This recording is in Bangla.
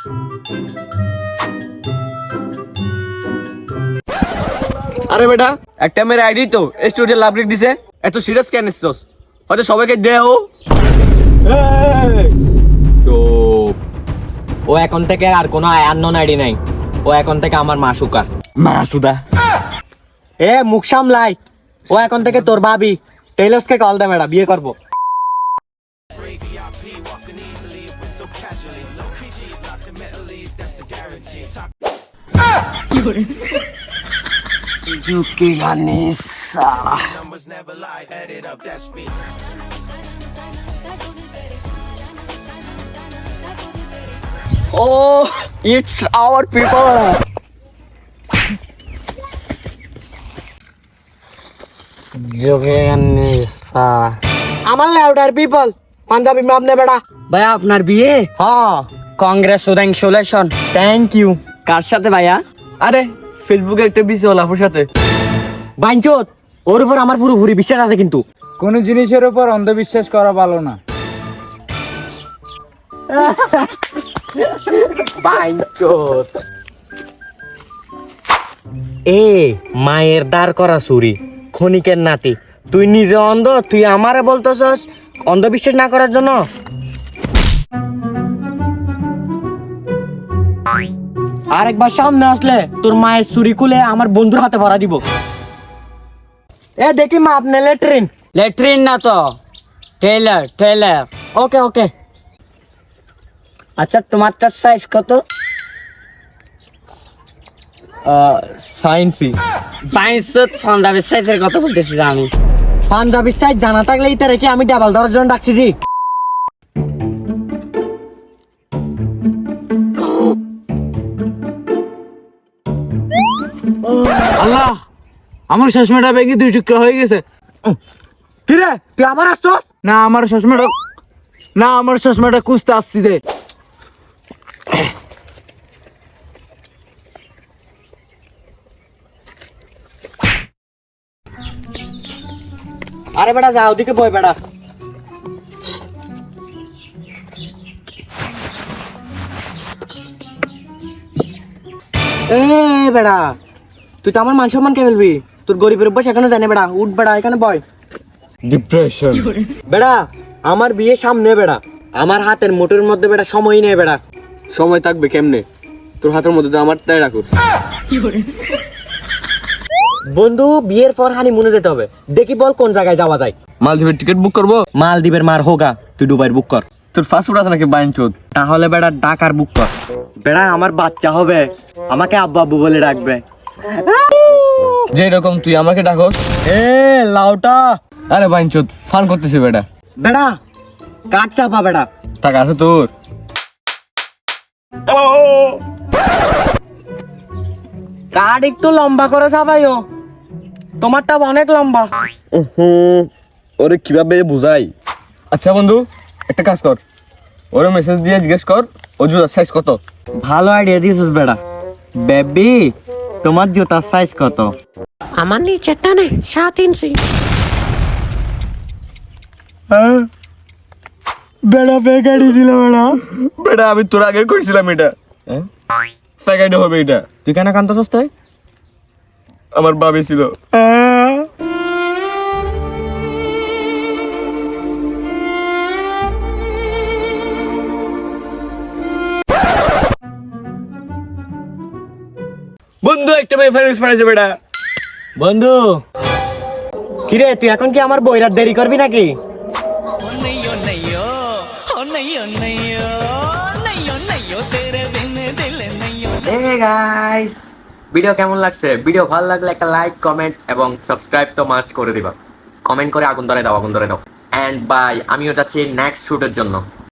আরে বেটা, একটা মেয়ের আইডি তো স্টুডিও লাভ লিখ দিছে, এত সিরিয়াস কেন নিচ্ছস? হয়তো সবাইকে দেও। তো ও এখন থেকে আর কোনো আননোন আইডি নাই, ও এখন থেকে আমার মাসুকা। মাসুদা এ মুখ সামলাই, ও এখন থেকে তোর ভাবি। টেইলর্সকে কল দে বেটা, বিয়ে করবো। Oh, it's our people. আমার লাউডার পিপল পাঞ্জাবি में आपने बेटा। ভাইয়া আপনার বিয়ে? हाँ কংগ্রেচুলেশন। Thank you. কার সাথে ভাইয়া? আরে ফেসবুকে একটা বিসি হল আপুর সাথে। বাইনচোদ, ওর উপর আমার পুরোপুরি বিশ্বাস আছে কিন্তু। কোন জিনিসের উপর অন্ধবিশ্বাস করা ভালো না। বাইনচোদ এ মায়ের দাঁড় করা চুরি, ক্ষণিকের নাতি। তুই নিজে অন্ধ, তুই আমারে বলতেছস অন্ধবিশ্বাস না করার জন্য? আরেকবার সামনে আসলে তোর মায়ের চুরি খুলে আমার বন্ধুর হাতে ভরা দিব। এ দেখি মা, আপনি লেট্রিন। ল্যাট্রিন না তো, টেইলার। ওকে ওকে। আচ্ছা তোমারটার সাইজ কত? সায়েন্সি। বাইশত পাঞ্জাবের সাইজের কথা বলতেছি আমি। পাঞ্জাবির সাইজ জানা থাকলে ইতে রেখে আমি ডাবল ধরার জন্য ডাকছি জি। আল্লাহ, আমার চশমাটা বেগে 2 টুকরা হয়ে গেছে। কিরে তুই আবার আসছস? না আমার চশমাটা কুস্তে আসছি দে। আরে বেটা যা, ওদিকে বই বেটা। এ বেটা, তুই তো আমার মান সম্মান কে ফেলবি? তোর গরিবের বয়স এখনো জানে বেটা। উঠ বেটা, এখানে বয়। ডিপ্রেশন। বেটা আমার বিয়ে সামনে বেটা, আমার হাতের মুঠোর মধ্যে বেটা সময় নেই বেটা। সময় থাকবে কেমনে? তোর হাতের মধ্যে তো আমারটাই রাখুস। বন্ধু বিয়ের পর হানিমুনে যেতে হবে, দেখি বল কোন জায়গায় যাওয়া যায়। মালদ্বীপের টিকিট বুক করবো? মালদ্বীপের মার হোগা, তুই দুবাইয়ের বুক কর। তোর ফাস্টফুড আছে নাকি বাইনচোদ? তাহলে বেটা ঢাকার বুক কর। বেটা আমার বাচ্চা হবে, আমাকে আব্বু আব্বু বলে ডাকবে। যে রকম তুই আমাকে ডাকস। এ লাউটা আরে বাইনচোদ, ফান করতেছি বেটা। বেটা কাট চাপা বেটা। টাকা আছে তোর? কাট একটু লম্বা করে চাপাইও, তোমারটা অনেক লম্বা। ওরে কিভাবে বুঝাই? আচ্ছা বন্ধু, একটা কাজ কর, ওরে মেসেজ দিয়ে জিজ্ঞেস কর ও জুতার সাইজ কত। ভালো আইডিয়া দিয়েছিস বেটা। বেবি তোমার জুতার সাইজ কত? আমার নিচেরটা নে 7 ইঞ্চি। বেটা বেকারি ছিল বেটা। বেটা আমি তোর আগে কইছিলাম এটা ফ্যাকাইডে হবে এটা। তুই কেন কান্দছস তুই? আমার ভাবি ছিল। বন্ধু একটা মেয়ে ফাইনান্স পাঠাইছে বেটা। বন্ধু কিরে তুই এখন কি আমার বইরাত দেরি করবি নাকি? Hey guys, ভিডিও কেমন লাগছে? ভিডিও ভালো লাগলে একটা লাইক, কমেন্ট এবং সাবস্ক্রাইব তো মাস্ট করে দিবা। কমেন্ট করে আগুন ধরে দাও। এন্ড বাই, আমিও যাচ্ছি নেক্সট শুটের জন্য।